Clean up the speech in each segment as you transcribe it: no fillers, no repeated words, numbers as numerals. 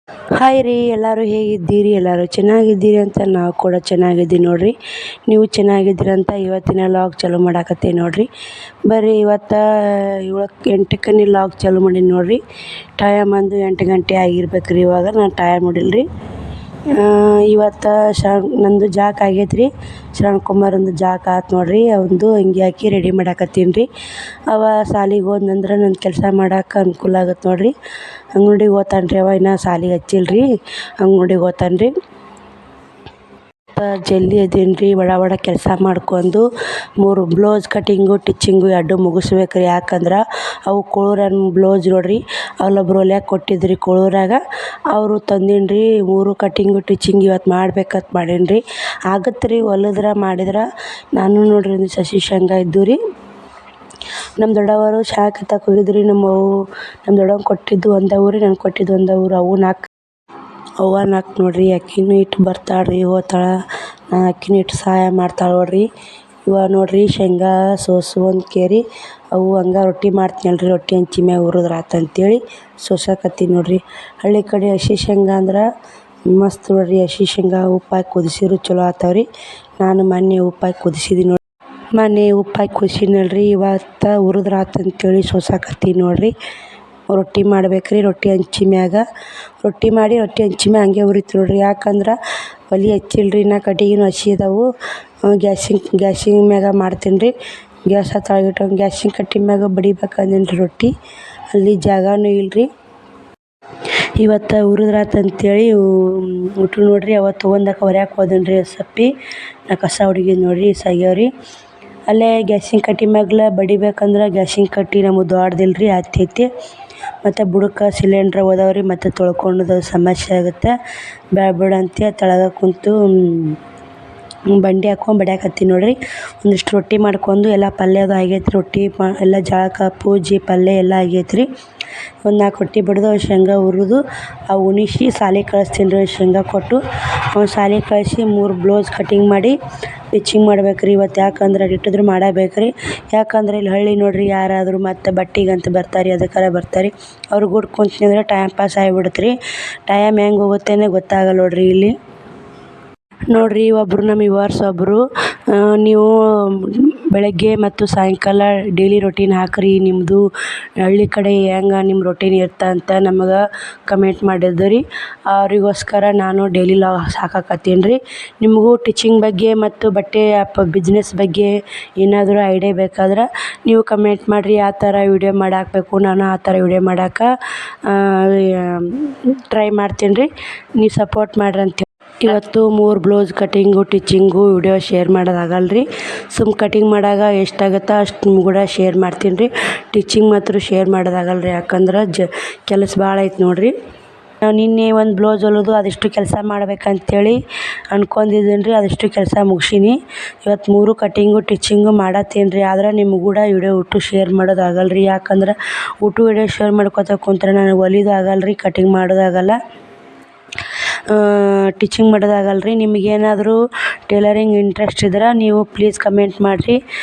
Hi ರೀ, ಎಲ್ಲರೂ ಹೇಗಿದ್ದೀರಿ? ಎಲ್ಲರೂ ಚೆನ್ನಾಗಿದ್ದೀರಿ ಅಂತ ನಾವು ಕೂಡ ಚೆನ್ನಾಗಿದ್ದೀವಿ ನೋಡಿರಿ. ನೀವು ಚೆನ್ನಾಗಿದ್ದೀರಿ ಅಂತ ಇವತ್ತಿನ ಲಾಗ್ ಚಾಲೂ ಮಾಡಾಕತ್ತೀನಿ ನೋಡಿರಿ. ಬರ್ರಿ, ಇವತ್ತು 8ಕ್ಕೆ ಲಾಗ್ ಚಾಲೂ ಮಾಡೀನಿ ನೋಡಿರಿ. ಟೈಮ್ ಅಂದು 8 ಗಂಟೆ ಆಗಿರ್ಬೇಕು ರೀ. ಇವಾಗ ನಾನು ಟೈಮ್ ನೋಡಿಲ್ರಿ. ಇವತ್ತು ನಂದು ಜಾಕ್ ಆಗೈತೆ ರೀ. ಶ್ರವಣ್ ಕುಮಾರಂದು ಜಾಕ್ ಆತು ನೋಡಿರಿ. ಅವಂದು ಅಂಗಿ ಹಾಕಿ ರೆಡಿ ಮಾಡಾಕತ್ತೀನಿ ರೀ. ಅವ ಸಾಲಿಗೆ ಹೋದ್ನಂದ್ರೆ ನನ್ನ ಕೆಲಸ ಮಾಡೋಕೆ ಅನುಕೂಲ ಆಗುತ್ತೆ ನೋಡಿರಿ. ಅಂಗಡಿಗೆ ಹೋಗ್ತಾನೆ ರೀ. ಅವ ಇನ್ನೂ ಸಾಲಿಗೆ ಹಚ್ಚಿಲ್ಲ ರೀ. ಅಂಗಡಿಗೆ ಹೋಗ್ತಾನೆ ರೀ. ಜಲ್ದಿ ಅದೀನಿ ರೀ. ಬಡ ಕೆಲಸ ಮಾಡ್ಕೊಂಡು 3 ಬ್ಲೌಸ್ ಕಟಿಂಗು ಟಿಚ್ಚಿಂಗು 2 ಮುಗಿಸ್ಬೇಕು ರೀ. ಯಾಕಂದ್ರೆ ಅವು ಕೋಳೂರನ್ ಬ್ಲೌಸ್ ನೋಡಿರಿ. ಅಲ್ಲೊಬ್ರು ಹೊಲ್ಯಾಕೆ ಕೊಟ್ಟಿದ್ರಿ ಕೋಳೂರಾಗ. ಅವರು ತಂದೀನಿ ರೀ. 3 ಕಟಿಂಗು ಟಿಚ್ಚಿಂಗ್ ಇವತ್ತು ಮಾಡ್ಬೇಕಂತ ಮಾಡೀನಿ ರೀ. ಆಗತ್ತೆ ರೀ, ಹೊಲಿದ್ರೆ ಮಾಡಿದ್ರೆ. ನಾನು ನೋಡಿರಿ ಒಂದು ಸಸಿ ಶೇಂಗಾ ಇದ್ದು ರೀ. ನಮ್ಮ ದೊಡ್ಡವರು ಶಾಖ ಹೋಗಿದ್ರಿ. ನಮ್ಮ ದೊಡ್ಡವ್ನು ಕೊಟ್ಟಿದ್ದು ಒಂದೇ ಊರಿ, ನನಗೆ ಕೊಟ್ಟಿದ್ದು ಒಂದೇ ಊರು. ಅವ್ವ ನಾಲ್ಕು ನೋಡಿರಿ. ಅಕ್ಕಿನೂ ಇಟ್ಟು ಬರ್ತಾಳೆ ರೀ, ಹೋಗ್ತಾಳೆ. ಅಕ್ಕಿನೂ ಇಟ್ಟು ಸಹಾಯ ಮಾಡ್ತಾಳೆ ನೋಡಿರಿ. ಇವಾಗ ನೋಡಿರಿ ಶೇಂಗಾ ಒಂದು ಕೇರಿ ಅವು ಹಂಗೆ ರೊಟ್ಟಿ ಮಾಡ್ತೀನಲ್ರಿ. ರೊಟ್ಟಿ ಹಂಚಿ ಮ್ಯಾಗ ಹುರಿದ್ರೆ ಆತಂತೇಳಿ ಸೋಸಾಕತ್ತೀನಿ ನೋಡಿರಿ. ಹಳ್ಳಿ ಕಡೆ ಹಸಿ ಶೇಂಗಾ ಅಂದ್ರೆ ಮಸ್ತ್ ನೋಡಿರಿ. ಹಸಿ ಶೇಂಗಾ ಉಪ್ಪಾಕಿ ಕುದಿಸಿರು ಚಲೋ ಆತಾವ್ರಿ. ನಾನು ಮೊನ್ನೆ ಉಪ್ಪಾಕಿ ಕುದಿಸಿದ್ದೀನಿ ನೋಡಿ. ಮೊನ್ನೆ ಉಪ್ಪಾಕಿ ಕುದಿಸಿದ್ನಲ್ರಿ. ಇವತ್ತು ಹುರಿದ್ರೆ ಆತಂತೇಳಿ ಸೋಸಾಕತ್ತೀನಿ ನೋಡಿರಿ. ರೊಟ್ಟಿ ಮಾಡ್ಬೇಕ್ರಿ. ರೊಟ್ಟಿ ಹಂಚಿ ಮ್ಯಾಗ ರೊಟ್ಟಿ ಮಾಡಿ ರೊಟ್ಟಿ ಹಂಚಿ ಮ್ಯಾಗ ಹಂಗೆ ಹುರಿತು ನೋಡಿರಿ. ಯಾಕಂದ್ರೆ ಒಲೆ ಹಚ್ಚಿಲ್ರಿ. ಇನ್ನು ಕಟ್ಟಿಗೆನೂ ಹಸಿ ಇದಾವೆ. ಗ್ಯಾಸಿನ ಮ್ಯಾಗ ಮಾಡ್ತೀನಿ ರೀ. ಗ್ಯಾಸ್ ಹತ್ತಿರ ಗ್ಯಾಸಿನ ಕಟ್ಟಿ ಮ್ಯಾಗ ಬಡಿಬೇಕಂದೇನಿ ರೀ ರೊಟ್ಟಿ. ಅಲ್ಲಿ ಜಾಗನೂ ಇಲ್ಲರಿ. ಇವತ್ತು ಹುರಿದ್ರಾತಂತೇಳಿ ಊಟ ನೋಡಿರಿ. ಅವತ್ತು ತೊಗೊಂಡಾಕ ಹೊರ್ಯಾಕೆ ಹೋದೆನು ರೀ ಸಪ್ಪಿ. ನಾ ಕಸ ಹುಡುಗಿದ್ದು ನೋಡಿರಿ. ಸಾಗ್ಯಾವ್ರಿ. ಅಲ್ಲೇ ಗ್ಯಾಸಿನ ಕಟ್ಟಿ ಮ್ಯಾಗಲ ಬಡಿಬೇಕಂದ್ರೆ ಗ್ಯಾಸಿನ ಕಟ್ಟಿ ನಮಗೆ ದೊಡ್ಡದಿಲ್ಲ ರೀ. ಹತ್ತೈತಿ. ಮತ್ತು ಬುಡಕ್ಕೆ ಸಿಲಿಂಡ್ರ್ ಹೋದಾವ್ರಿ. ಮತ್ತು ತೊಳ್ಕೊಳ್ಳೋದು ಸಮಸ್ಯೆ ಆಗುತ್ತೆ. ಬೇಡ ಅಂತ ತೆಳಗೆ ಕುಂತು ಬಂಡಿ ಹಾಕ್ಕೊಂಡು ಬಡಿಯಾಕತ್ತೀನಿ ನೋಡಿರಿ. ಒಂದಿಷ್ಟು ರೊಟ್ಟಿ ಮಾಡ್ಕೊಂಡು ಎಲ್ಲ ಪಲ್ಯ ಅದು ಆಗೈತೆ. ರೊಟ್ಟಿ ಎಲ್ಲ ಜಳಕ ಪೂಜೆ ಪಲ್ಯ ಎಲ್ಲ ಆಗೈತೆ ರೀ. ಒಂದು 4 ರೊಟ್ಟಿ ಬಡಿದು ಶೇಂಗಾ ಹುರಿದು ಉಣಿಸಿ ಶಾಲೆಗೆ ಕಳಿಸ್ತೀನಿ ರೀ. ಶೇಂಗಾ ಕೊಟ್ಟು ಶಾಲೆಗೆ ಕಳಿಸಿ 3 ಬ್ಲೌಸ್ ಕಟಿಂಗ್ ಮಾಡಿ ಸ್ಟಿಚಿಂಗ್ ಮಾಡ್ಬೇಕು ರೀ ಇವತ್ತು. ಯಾಕಂದ್ರೆ ಇಟ್ಟಿದ್ರು ಮಾಡಬೇಕು ರೀ. ಯಾಕಂದ್ರೆ ಇಲ್ಲಿ ಹಳ್ಳಿ ನೋಡಿರಿ, ಯಾರಾದರೂ ಮತ್ತು ಬಟ್ಟೆಗಂತ ಬರ್ತಾರೆ, ಅದಕ್ಕಾರ ಬರ್ತಾರೆ. ಅವ್ರು ಗುಡ್ ಕುಂತ್ನಿ ಅಂದ್ರೆ ಟೈಮ್ ಪಾಸ್ ಆಗಿಬಿಡುತ್ತೆ ರೀ. ಟೈಮ್ ಹೆಂಗೆ ಹೋಗುತ್ತೇನೆ ಗೊತ್ತಾಗಲ್ಲ ನೋಡಿರಿ. ಇಲ್ಲಿ ನೋಡಿರಿ, ಒಬ್ಬರು ನಮ್ಮ ವ್ಯೂವರ್ಸ್ ಒಬ್ಬರು ನೀವು ಬೆಳಗ್ಗೆ ಮತ್ತು ಸಾಯಂಕಾಲ ಡೈಲಿ ರೊಟೀನ್ ಹಾಕಿರಿ. ನಿಮ್ಮದು ಹಳ್ಳಿ ಕಡೆ ಹೆಂಗೆ ನಿಮ್ಮ ರೊಟೀನ್ ಇರ್ತಾ ಅಂತ ನಮಗೆ ಕಮೆಂಟ್ ಮಾಡಿದ್ದು ರೀ. ಅವರಿಗೋಸ್ಕರ ನಾನು ಡೈಲಿ ಲಾಗ್ಸ್ ಹಾಕಾಕತ್ತೀನಿ ರೀ. ನಿಮಗೂ ಟೀಚಿಂಗ್ ಬಗ್ಗೆ ಮತ್ತು ಬಟ್ಟೆ ಬಿಸ್ನೆಸ್ ಬಗ್ಗೆ ಏನಾದರೂ ಐಡಿಯಾ ಬೇಕಾದ್ರೆ ನೀವು ಕಮೆಂಟ್ ಮಾಡಿರಿ. ಯಾವ ಥರ ವೀಡಿಯೋ ಮಾಡಾಕಬೇಕು, ನಾನು ಆ ಥರ ವೀಡಿಯೋ ಮಾಡೋಕೆ ಟ್ರೈ ಮಾಡ್ತೀನಿ ರೀ. ನೀವು ಸಪೋರ್ಟ್ ಮಾಡಿರಿ ಅಂತ. ಇವತ್ತು 3 ಬ್ಲೌಸ್ ಕಟಿಂಗು ಟಿಚ್ಚಿಂಗು ವಿಡಿಯೋ ಶೇರ್ ಮಾಡೋದಾಗಲ್ಲ ರೀ. ಕಟಿಂಗ್ ಮಾಡಾಗ ಎಷ್ಟಾಗುತ್ತೋ ಅಷ್ಟು ಕೂಡ ಶೇರ್ ಮಾಡ್ತೀನಿ ರೀ. ಟಿಚ್ಚಿಂಗ್ ಮಾತ್ರ ಶೇರ್ ಮಾಡೋದಾಗಲ್ಲ ರೀ. ಯಾಕಂದ್ರೆ ಕೆಲಸ ಭಾಳ ಐತೆ ನೋಡಿರಿ. ನಾವು ನಿನ್ನೆ ಒಂದು ಬ್ಲೌಸ್ ಹೊಲಿದು ಅದಿಷ್ಟು ಕೆಲಸ ಮಾಡ್ಬೇಕಂತೇಳಿ ಅಂದ್ಕೊಂಡಿದ್ದೀನಿ ರೀ. ಅದಿಷ್ಟು ಕೆಲಸ ಮುಗಿಸೀನಿ. ಇವತ್ತು 3 ಕಟಿಂಗು ಟಿಚ್ಚಿಂಗು ಮಾಡತ್ತೀನಿ ರೀ. ಆದ್ರೆ ನಿಮ್ಗೆ ಕೂಡ ವಿಡಿಯೋ ಶೇರ್ ಮಾಡೋದಾಗಲ್ಲ ರೀ. ಯಾಕಂದ್ರೆ ವಿಡಿಯೋ ಶೇರ್ ಮಾಡ್ಕೊತ ಕುಂತ್ರೆ ನನಗೆ ಹೊಲಿದು ಆಗಲ್ಲ ರೀ. ಕಟಿಂಗ್ ಮಾಡೋದಾಗಲ್ಲ, ಟೀಚಿಂಗ್ ಮಾಡೋದಾಗಲ್ಲ ರೀ. ನಿಮಗೇನಾದರೂ ಟೇಲರಿಂಗ್ ಇಂಟ್ರೆಸ್ಟ್ ಇದ್ರೆ ನೀವು ಪ್ಲೀಸ್ ಕಮೆಂಟ್ ಮಾಡಿರಿ.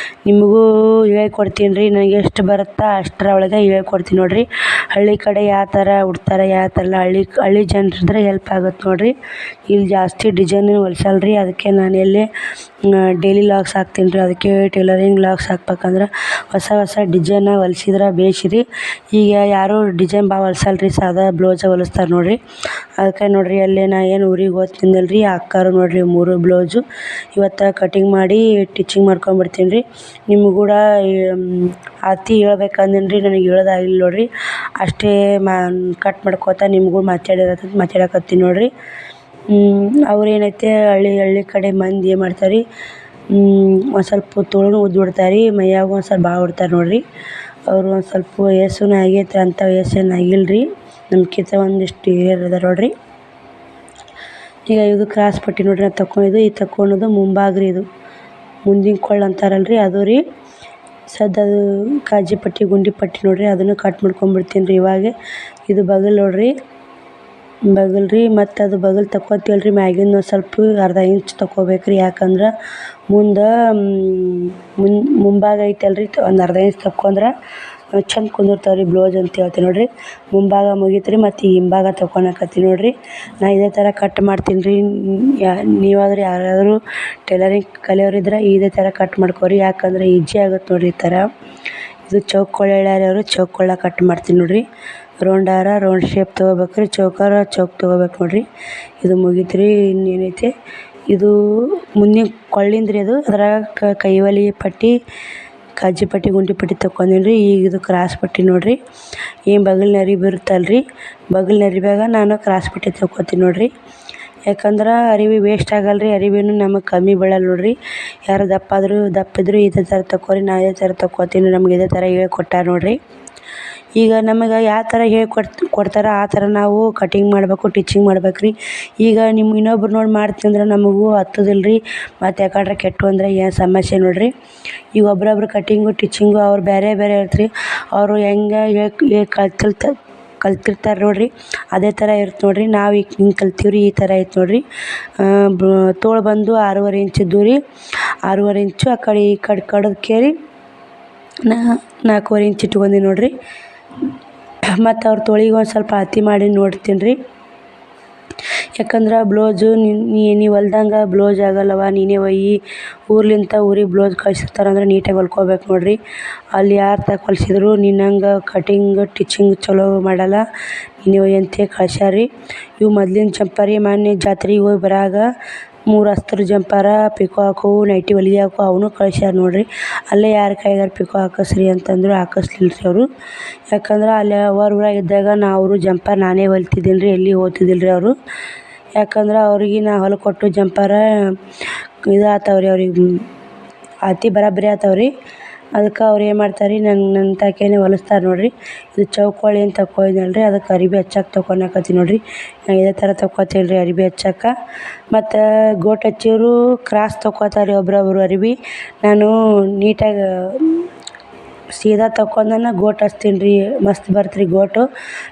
ನಿಮಗೂ ಹೇಳ್ಕೊಡ್ತೀನಿ ರೀ. ನನಗೆ ಎಷ್ಟು ಬರುತ್ತಾ ಅಷ್ಟರ ಒಳಗೆ ಹೇಳ್ಕೊಡ್ತೀನಿ ನೋಡಿರಿ. ಹಳ್ಳಿ ಕಡೆ ಯಾವ ಥರ ಉಡ್ತಾರೆ, ಯಾವ ಥರ ಎಲ್ಲ ಹಳ್ಳಿ ಜನರಿದ್ರೆ ಹೆಲ್ಪ್ ಆಗುತ್ತೆ ನೋಡಿರಿ. ಇಲ್ಲಿ ಜಾಸ್ತಿ ಡಿಸೈನ್ ಹೊಲ್ಸಲ್ಲ ರೀ. ಅದಕ್ಕೆ ನಾನು ಎಲ್ಲೇ ಡೈಲಿ ಲಾಗ್ಸ್ ಹಾಕ್ತೀನಿ ರೀ. ಅದಕ್ಕೆ ಟೇಲರಿಂಗ್ ಲಾಗ್ಸ್ ಹಾಕ್ಬೇಕಂದ್ರೆ ಹೊಸ ಡಿಸೈನ ಹೊಲ್ಸಿದ್ರೆ ಬೇಸಿರಿ. ಈಗ ಯಾರೂ ಡಿಸೈನ್ ಭಾಳ ಹೊಲ್ಸಲ್ಲ ರೀ. ಸಾದಾ ಬ್ಲೌಸ ಹೊಲಿಸ್ತಾರೆ ನೋಡಿರಿ. ಅದಕ್ಕೆ ನೋಡಿರಿ, ಅಲ್ಲೇ ನಾ ಏನು ಊರಿಗೆ ಹೋಗ್ತಿದ್ದೆನಲ್ಲ ರೀ, ಅಕ್ಕಾರು ನೋಡಿರಿ 3 ಬ್ಲೌಸು ಇವತ್ತು ಕಟಿಂಗ್ ಮಾಡಿ ಟಿಚ್ಚಿಂಗ್ ಮಾಡ್ಕೊಂಬಿಡ್ತೀನಿ ರೀ. ನಿಮ್ಗೆ ಕೂಡ ಅತಿ ಹೇಳ್ಬೇಕಂದೇನು ರೀ. ನನಗೆ ಹೇಳೋದಾಗಿಲ್ಲ ನೋಡಿರಿ. ಅಷ್ಟೇ ಕಟ್ ಮಾಡ್ಕೋತ ನಿಮಗೂ ಮಾತಾಡಕತ್ತೀನಿ ನೋಡಿರಿ. ಅವ್ರೇನೈತೆ ಹಳ್ಳಿ ಕಡೆ ಮಂದಿ ಏನು ಮಾಡ್ತಾರೆ ರೀ, ಒಂದು ಸ್ವಲ್ಪ ತೋಳು ಉದ್ದು ಬಿಡ್ತಾರೆ ರೀ. ಮೈಯಾಗ ಒಂದು ಸ್ವಲ್ಪ ಭಾಳ ಉಡ್ತಾರೆ ನೋಡಿರಿ. ಅವರು ಒಂದು ಸ್ವಲ್ಪ ವಯಸ್ಸೂ ಆಗೈತೆ. ಅಂಥ ವಯಸ್ಸೇನು ಆಗಿಲ್ಲ ರೀ. ನಮ್ಗಿಂತ ಒಂದಿಷ್ಟು ಹಿರಿಯರು ಇದಾರೆ ನೋಡಿರಿ. ಈಗ ಇದು ಕ್ರಾಸ್ ಪಟ್ಟಿ ನೋಡಿರಿ ನಾನು ತಗೊಂಡಿದ್ದು. ಈ ತಗೊಂಡದು ಮುಂಭಾಗ ರೀ. ಇದು ಮುಂದಿನ ಕೊಳ್ಳ ಅಂತಾರಲ್ಲ ರೀ, ಅದು ರೀ. ಅದು ಕಾಜಿ ಪಟ್ಟಿ ಗುಂಡಿ ಪಟ್ಟಿ ನೋಡಿರಿ. ಅದನ್ನು ಕಟ್ ಮಾಡ್ಕೊಂಬಿಡ್ತೀನಿ ರೀ ಇವಾಗ. ಇದು ಬಗಲ್ ನೋಡಿರಿ. ಬಗಲ್ ರೀ. ಮತ್ತು ಅದು ಬಗಲ್ ತಕ್ಕೊತೀವಲ್ಲ ರೀ, ಮ್ಯಾಗಿಂದ ಒಂದು ಸ್ವಲ್ಪ ಅರ್ಧ ಇಂಚ್ ತಕ್ಕೋಬೇಕು ರೀ. ಯಾಕಂದ್ರೆ ಮುಂದೆ ಮುಂಭಾಗ ಐತಲ್ಲ ರೀ, ಒಂದು ಅರ್ಧ ಇಂಚ್ ತಕ್ಕೊಂಡ್ರೆ ಚಂದ ಕುಂದಿರ್ತಾವೆ ರೀ ಬ್ಲೌಸ್ ಅಂತ ಹೇಳ್ತೀನಿ ನೋಡಿರಿ. ಮುಂಭಾಗ ಮುಗೀತು ರೀ, ಮತ್ತು ಹಿಂಭಾಗ ತಕೊಳಕತ್ತೀನಿ ನೋಡಿರಿ. ನಾ ಇದೇ ಥರ ಕಟ್ ಮಾಡ್ತೀನಿ ರೀ. ನೀವಾದ್ರೆ ಯಾರಾದರೂ ಟೈಲರಿಂಗ್ ಕಲಿಯೋರಿದ್ರೆ ಇದೇ ಥರ ಕಟ್ ಮಾಡ್ಕೊರಿ. ಯಾಕಂದ್ರೆ ಈಜಿ ಆಗುತ್ತೆ ನೋಡಿರಿ ಈ ಥರ. ಇದು ಚೌಕ್ ಕೊಳ್ಳೆಳ್ಯಾರವರು ಚೌಕ್ ಕೊಳ್ಳ ಕಟ್ ಮಾಡ್ತೀನಿ ನೋಡಿರಿ. ರೌಂಡ್ ಆರ ರೌಂಡ್ ಶೇಪ್ ತೊಗೋಬೇಕು ರೀ, ಚೌಕಾರ ಚೌಕ್ ತೊಗೋಬೇಕು ನೋಡಿರಿ. ಇದು ಮುಗೀತು ರೀ. ಇನ್ನೇನೈತೆ ಇದು ಮುಂದಿನ ಕೊಳ್ಳಿಂದ್ರಿ. ಅದು ಅದ್ರಾಗ ಕೈವಲಿ ಪಟ್ಟಿ, ಕಾಜಿ ಪಟ್ಟಿ, ಗುಂಡಿ ಪಟ್ಟಿ ತೊಗೊಂಡೀನಿ ರೀ. ಈಗ ಇದು ಕ್ರಾಸ್ ಪಟ್ಟಿ ನೋಡಿರಿ. ಏನು ಬಗಲ್ ನರಿವು ಇರುತ್ತಲ್ಲ ರೀ, ಬಗಲ್ ನರಿವ್ಯಾಗ ನಾನು ಕ್ರಾಸ್ ಪಟ್ಟಿ ತೊಗೋತೀನಿ ನೋಡಿರಿ. ಯಾಕಂದ್ರೆ ಅರಿವಿ ವೇಸ್ಟ್ ಆಗಲ್ಲ ರೀ, ಅರಿವಿನೂ ನಮಗೆ ಕಮ್ಮಿ ಬೀಳಲ್ಲ ನೋಡಿರಿ. ಯಾರು ದಪ್ಪ ಇದ್ದರೂ ಇದೇ ಥರ ತೊಗೋರಿ. ನಾ ಇದೇ ಥರ ತೊಗೋತೀನಿ, ನಮ್ಗೆ ಇದೇ ಥರ ಹೇಳ್ಕೊಟ್ಟಾರ ನೋಡಿರಿ. ಈಗ ನಮಗೆ ಯಾವ ಥರ ಕೊಡ್ತಾರೆ ಆ ಥರ ನಾವು ಕಟಿಂಗ್ ಮಾಡಬೇಕು, ಟಿಚಿಂಗ್ ಮಾಡ್ಬೇಕು ರೀ. ಈಗ ಇನ್ನೊಬ್ರು ನೋಡಿ ಮಾಡ್ತೀವಂದ್ರೆ ನಮಗೂ ಹತ್ತೋದಿಲ್ಲ ರೀ. ಮತ್ತು ಯಾಕಂದ್ರೆ ಕೆಟ್ಟು ಅಂದರೆ ಏನು ಸಮಸ್ಯೆ ನೋಡಿರಿ. ಈಗ ಒಬ್ರೊಬ್ರು ಕಟಿಂಗು ಟಿಚಿಂಗು ಅವ್ರು ಬೇರೆ ಬೇರೆ ಇರ್ತ್ರಿ. ಅವರು ಹೆಂಗೆ ಕಲ್ತಿರ್ತಾರೆ ನೋಡಿರಿ, ಅದೇ ಥರ ಇರುತ್ತೆ ನೋಡಿರಿ. ನಾವು ಈಗ ಹಿಂಗೆ ಕಲ್ತೀವಿ ರೀ, ಈ ಥರ ಐತೆ ನೋಡಿರಿ. ತೋಳು ಬಂದು 6.5 ಇಂಚ್ ಇದ್ದವು ರೀ. 6.5 ಇಂಚು ಆ ಕಡೆ ಈ ಕಡೆ ಕಡ್ದು 4.5 ಇಂಚ್ ಇಟ್ಕೊಂಡಿ ನೋಡಿರಿ. ಮತ್ತು ಅವ್ರ ತೋಳಿಗೆ ಒಂದು ಸ್ವಲ್ಪ ಅಳತೆ ಮಾಡಿ ನೋಡ್ತೀನಿ ರೀ. ಯಾಕಂದ್ರೆ ಬ್ಲೌಸು ನೀವು ಹೊಲ್ದಂಗೆ ಬ್ಲೌಸ್ ಆಗಲ್ಲವ, ನೀನೇ ಒಯ್ಯಿ ಊರ್ಲಿಂದ ಊರಿಗೆ ಬ್ಲೌಸ್ ಕಳ್ಸಿರ್ತಾರಂದ್ರೆ ನೀಟಾಗಿ ಹೊಲ್ಕೋಬೇಕು ನೋಡಿರಿ. ಅಲ್ಲಿ ಯಾರು ಹೊಲ್ಸಿದ್ರು ನಿನ್ನಂಗೆ ಕಟಿಂಗ್ ಟಿಚಿಂಗ್ ಚಲೋ ಮಾಡಲ್ಲ, ನೀನೇ ಒಯ್ಯಿ ಅಂತೇಳಿ ಕಳ್ಸ್ಯಾರ ರೀ. ಇವು ಮೊದ್ಲಿನ ಜಂಪರ್ ರೀ. ಮೊನ್ನೆ ಜಾತ್ರೆಗೆ ಹೋಗಿ ಬರಾಗ 3 ಅಸ್ತ್ರ ಜಂಪರ, ಪಿಕೋ ಹಾಕವು, ನೈಟಿ ಹೊಲಿಗೆ ಹಾಕವು ಅವನು ಕಳ್ಸ್ಯಾರ ನೋಡಿರಿ. ಅಲ್ಲೇ ಯಾರ ಕೈಗಾರ ಪಿಕೋ ಹಾಕಿಸ್ರಿ ಅಂತಂದ್ರು ಹಾಕಿಸ್ಲಿಲ್ಲ ರೀ ಅವರು. ಯಾಕಂದ್ರೆ ಅಲ್ಲಿ ಊರಾಗ ಇದ್ದಾಗ ಅವರು ಜಂಪರ್ ನಾನೇ ಹೊಲಿತಿದ್ದೀನಿ ರೀ, ಎಲ್ಲಿ ಹೋಗ್ತಿದ್ದಿಲ್ಲ ರೀ ಅವರು. ಯಾಕಂದ್ರೆ ಅವ್ರಿಗೆ ನಾ ಹೊಲ್ಕೊಟ್ಟು ಜಂಪರ ಇದು ಆತಾವ್ರಿ, ಅವ್ರಿಗೆ ಅತಿ ಬರಾಬರಿ ಆತಾವ್ರಿ. ಅದಕ್ಕೆ ಅವ್ರು ಏನು ಮಾಡ್ತಾರೆ ರೀ, ನನ್ನ ತಾಕೇನೆ ಹೊಲಿಸ್ತಾರೆ ನೋಡಿರಿ. ಇದು ಚೌಕೊಳ್ಳಿ ಅಂತ ತಗೊಂಡಿದ್ದೆನಲ್ಲ ರೀ, ಅದಕ್ಕೆ ಅರಿವೆ ಹಚ್ಚಕ್ಕೆ ತೊಗೊಳಕತ್ತೀನಿ ನೋಡಿರಿ. ನಾ ಇದೇ ಥರ ತೊಗೋತೀನಿ ರೀ ಅರಿವೆ ಹಚ್ಚಕ್ಕೆ. ಮತ್ತು ಗೋಟ್ ಹಚ್ಚಿದ್ರು ಕ್ರಾಸ್ ತೊಗೋತಾರೆ ಒಬ್ರೊಬ್ರು ಅರಿವೆ. ನಾನು ನೀಟಾಗಿ ಸೀದಾ ತಗೊಂಡನ ಗೋಟ್ ಹಚ್ತೀನಿ ರೀ. ಮಸ್ತ್ ಬರುತ್ತೆ ರೀ ಗೋಟು.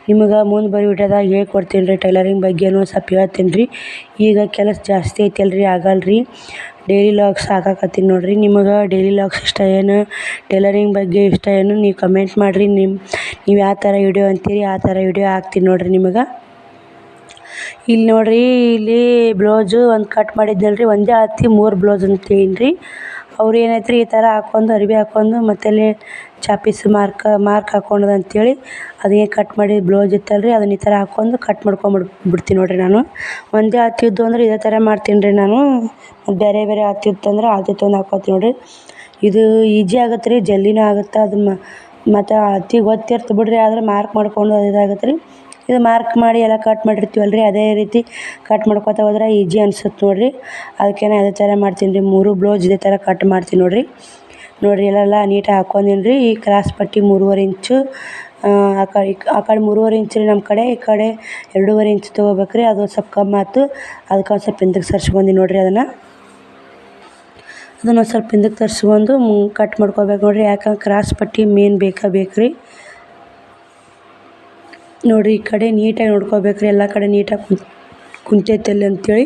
ನಿಮಗೆ ಮುಂದೆ ಬರೋ ವಿಡಿಯೋದಾಗ ಹೇಳ್ಕೊಡ್ತೀನಿ ರೀ. ಟೈಲರಿಂಗ್ ಬಗ್ಗೆನೂ ಸ್ವಲ್ಪ ಹೇಳ್ತೀನಿ ರೀ. ಈಗ ಕೆಲಸ ಜಾಸ್ತಿ ಐತಲ್ಲ ರೀ, ಆಗಲ್ಲ ರೀ. ಡೈಲಿ ಲಾಗ್ಸ್ ಹಾಕಕತ್ತೀನಿ ನೋಡಿರಿ. ನಿಮಗೆ ಡೈಲಿ ಲಾಗ್ಸ್ ಇಷ್ಟ ಏನು, ಟೈಲರಿಂಗ್ ಬಗ್ಗೆ ಇಷ್ಟ ಏನು, ನೀವು ಕಮೆಂಟ್ ಮಾಡಿರಿ. ನೀವು ಯಾವ ಥರ ವಿಡಿಯೋ ಅಂತೀರಿ ಆ ಥರ ವಿಡಿಯೋ ಹಾಕ್ತೀನಿ ನೋಡಿರಿ ನಿಮಗೆ. ಇಲ್ಲಿ ನೋಡಿರಿ, ಇಲ್ಲಿ ಬ್ಲೌಸು ಒಂದು ಕಟ್ ಮಾಡಿದ್ನಲ್ಲ ರೀ, ಒಂದೇ ಅಳತೆ 3 ಬ್ಲೌಸ್ ಅಂತೀನಿ ರೀ. ಅವ್ರು ಏನೈತೆ ರೀ, ಈ ಥರ ಹಾಕ್ಕೊಂಡು ಅರಿವೆ ಹಾಕ್ಕೊಂಡು ಮತ್ತಲ್ಲಿ ಚಾಪೀಸ್ ಮಾರ್ಕ್ ಹಾಕ್ಕೊಂಡದು ಅಂತೇಳಿ ಅದೇ ಕಟ್ ಮಾಡಿ ಬ್ಲೌಸ್ ಇತ್ತಲ್ಲ ರೀ, ಅದನ್ನ ಈ ಥರ ಹಾಕ್ಕೊಂಡು ಕಟ್ ಬಿಡ್ತೀನಿ ನೋಡಿರಿ. ನಾನು ಒಂದೇ ಅಳತೆ ಇದ್ದು ಅಂದ್ರೆ ಇದೇ ಥರ ಮಾಡ್ತೀನಿ ರೀ ನಾನು. ಬೇರೆ ಬೇರೆ ಅಳತೆ ಇತ್ತಂದ್ರೆ ಅಳತೆ ತೊಗೊಂಡು ಹಾಕ್ಕೊತೀನಿ ನೋಡಿರಿ. ಇದು ಈಜಿ ಆಗುತ್ತೆ ರೀ, ಜಲ್ದಿನೂ ಆಗುತ್ತೆ. ಅದು ಮತ್ತು ಅಳತೆ ಗೊತ್ತಿರ್ತು ಬಿಡ್ರಿ, ಆದರೆ ಮಾರ್ಕ್ ಮಾಡ್ಕೊಂಡು ಅದು ಇದಾಗುತ್ತೆ ರೀ. ಇದು ಮಾರ್ಕ್ ಮಾಡಿ ಎಲ್ಲ ಕಟ್ ಮಾಡಿರ್ತೀವಲ್ಲ ರೀ, ಅದೇ ರೀತಿ ಕಟ್ ಮಾಡ್ಕೊತಾ ಹೋದ್ರೆ ಈಜಿ ಅನ್ಸುತ್ತೆ ನೋಡಿರಿ. ಅದಕ್ಕೆ ನಾನು ಅದೇ ಥರ ಮಾಡ್ತೀನಿ ರೀ. 3 ಬ್ಲೌಸ್ ಇದೇ ಥರ ಕಟ್ ಮಾಡ್ತೀನಿ ನೋಡಿರಿ. ನೋಡಿರಿ ಎಲ್ಲ ನೀಟಾಗಿ ಹಾಕ್ಕೊಂಡಿನಿ ರೀ. ಈ ಕ್ರಾಸ್ ಪಟ್ಟಿ 3.5 ಇಂಚು, ಆ ಕಡೆ 3.5 ಇಂಚ್ ರೀ ನಮ್ಮ ಕಡೆ, ಈ ಕಡೆ 2.5 ಇಂಚ್ ತೊಗೋಬೇಕು ರೀ. ಅದು ಸ್ವಲ್ಪ ಕಮ್ಮಿ ಆಯ್ತು, ಅದಕ್ಕೆ ಒಂದು ಸ್ವಲ್ಪ ಹಿಂದಕ್ಕೆ ಸರಿಸ್ಕೊಂಡಿ ನೋಡಿರಿ. ಅದನ್ನು ಸ್ವಲ್ಪ ಹಿಂದಕ್ಕೆ ತರಿಸ್ಕೊಂಡು ಕಟ್ ಮಾಡ್ಕೋಬೇಕು ನೋಡಿರಿ. ಯಾಕಂದ್ರೆ ಕ್ರಾಸ್ ಪಟ್ಟಿ ಮೇನ್ ಬೇಕು ರೀ. ನೋಡಿರಿ, ಈ ಕಡೆ ನೀಟಾಗಿ ನೋಡ್ಕೋಬೇಕು ರೀ, ಎಲ್ಲ ಕಡೆ ನೀಟಾಗಿ ಕುಂತೈತಲ್ಲಿ ಅಂಥೇಳಿ.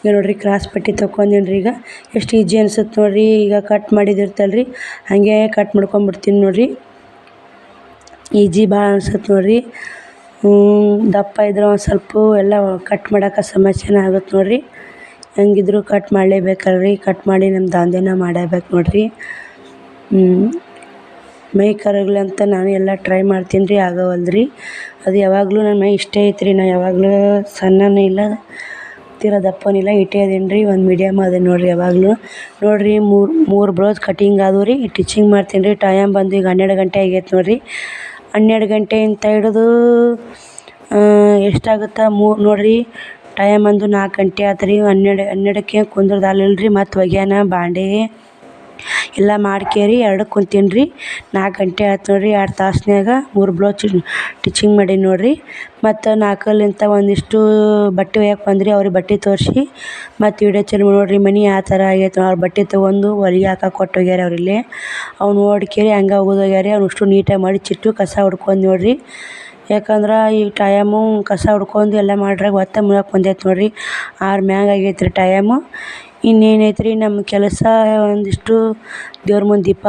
ಈಗ ನೋಡಿರಿ ಕ್ರಾಸ್ ಪಟ್ಟಿ ತೊಗೊಂಡೀನಿ ರೀ. ಈಗ ಎಷ್ಟು ಈಜಿ ಅನ್ಸುತ್ತೆ ನೋಡಿರಿ. ಈಗ ಕಟ್ ಮಾಡಿದಿರ್ತಲ್ಲ ರೀ, ಹಾಗೆ ಕಟ್ ಮಾಡ್ಕೊಂಬಿಡ್ತೀನಿ ನೋಡಿರಿ. ಈಜಿ ಭಾಳ ಅನ್ಸುತ್ತೆ ನೋಡಿರಿ. ದಪ್ಪ ಇದ್ರೆ ಒಂದು ಸ್ವಲ್ಪ ಎಲ್ಲ ಕಟ್ ಮಾಡೋಕೆ ಸಮಸ್ಯೆನೇ ಆಗುತ್ತೆ ನೋಡಿರಿ. ಹೆಂಗಿದ್ರು ಕಟ್ ಮಾಡಲೇಬೇಕಲ್ಲ ರೀ. ಕಟ್ ಮಾಡಿ ನಮ್ಮ ದಂಧೆನ ಮಾಡಬೇಕು ನೋಡಿರಿ. ಮೈ ಕರಗಲಿ ಅಂತ ನಾನು ಎಲ್ಲ ಟ್ರೈ ಮಾಡ್ತೀನಿ ರೀ, ಆಗವಲ್ದು ರೀ. ಅದು ಯಾವಾಗಲೂ ನನ್ನ ಮೈ ಇಷ್ಟೇ ಐತೆ ರೀ. ನಾನು ಯಾವಾಗಲೂ ಸಣ್ಣನೂ ಇಲ್ಲ, ತೀರಾ ದಪ್ಪನೂ ಇಲ್ಲ, ಇಟ್ಟೇ ಅದೀನಿ ರೀ. ಒಂದು ಮೀಡಿಯಮ್ ಅದೇ ನೋಡಿರಿ ಯಾವಾಗಲೂ. ನೋಡಿರಿ, 3 ಬ್ಲೌಸ್ ಕಟಿಂಗ್ ಆದವು ರೀ. ಟೀಚಿಂಗ್ ಮಾಡ್ತೀನಿ ರೀ. ಟೈಮ್ ಬಂದು ಈಗ 12 ಗಂಟೆ ಆಗೈತೆ ನೋಡಿರಿ. 12 ಗಂಟೆಯಿಂದ ಹಿಡಿದು ಎಷ್ಟಾಗುತ್ತೆ ನೋಡಿರಿ, ಟೈಮ್ ಒಂದು 4 ಗಂಟೆ ಆಯ್ತು ರೀ. 12ಕ್ಕೆ ಕುಂದ್ರದು ಅಲ್ಲಿಲ್ಲ ರೀ. ಮತ್ತು ಒಗ್ಯಾನ ಬಾಂಡೆ ಎಲ್ಲ ಮಾಡ್ಕೇರಿ 2ಕ್ಕೆ ಕುಂತೀನಿ ರೀ. 4 ಗಂಟೆ ಆಯ್ತು ನೋಡಿರಿ. 2 ತಾಸ್ನ್ಯಾಗ 3 ಬ್ಲೌಸ್ ಟೀಚಿಂಗ್ ಮಾಡೀನಿ ನೋಡಿರಿ. ಮತ್ತು 4ಲಿಂದ ಒಂದಿಷ್ಟು ಬಟ್ಟೆ ಒಯ್ಯಕ್ಕೆ ಬಂದ್ರಿ. ಅವ್ರಿಗೆ ಬಟ್ಟೆ ತೋರಿಸಿ ಮತ್ತು ವಿಡಿಯೋ ಚಾಲು ನೋಡಿರಿ. ಮನೆ ಆ ಥರ ಆಗೈತೆ. ಅವ್ರು ಬಟ್ಟೆ ತೊಗೊಂಡು ಹೊಲಿಗೆ ಹಾಕಕ್ಕೆ ಕೊಟ್ಟು ಹೋಗ್ಯಾರ ಅವ್ರು ಇಲ್ಲೇ. ಅವ್ನು ನೋಡ್ಕೇರಿ ಹಂಗೆ ಹೋಗೋದು ಹೋಗ್ಯಾರ. ಅವ್ನು ಅಷ್ಟು ನೀಟಾಗಿ ಮಡಿಚಿಟ್ಟು ಕಸ ಹೊಡ್ಕೊಂಡು ನೋಡಿರಿ. ಯಾಕಂದ್ರೆ ಈ ಟೈಮು ಕಸ ಹೊಡ್ಕೊಂಡು ಎಲ್ಲ ಮಾಡ್ರಾಗ ಒಟ್ಟು ಮುಗಿಯಕ್ಕೆ ಬಂದೈತೆ ನೋಡಿರಿ. 6 ಮ್ಯಾಗ ಆಗೈತೆ ರೀ ಟೈಮು. ಇನ್ನೇನು ಐತೆ ರೀ ನಮ್ಮ ಕೆಲಸ ಒಂದಿಷ್ಟು ದೇವ್ರ ಮುಂದೆ ದೀಪ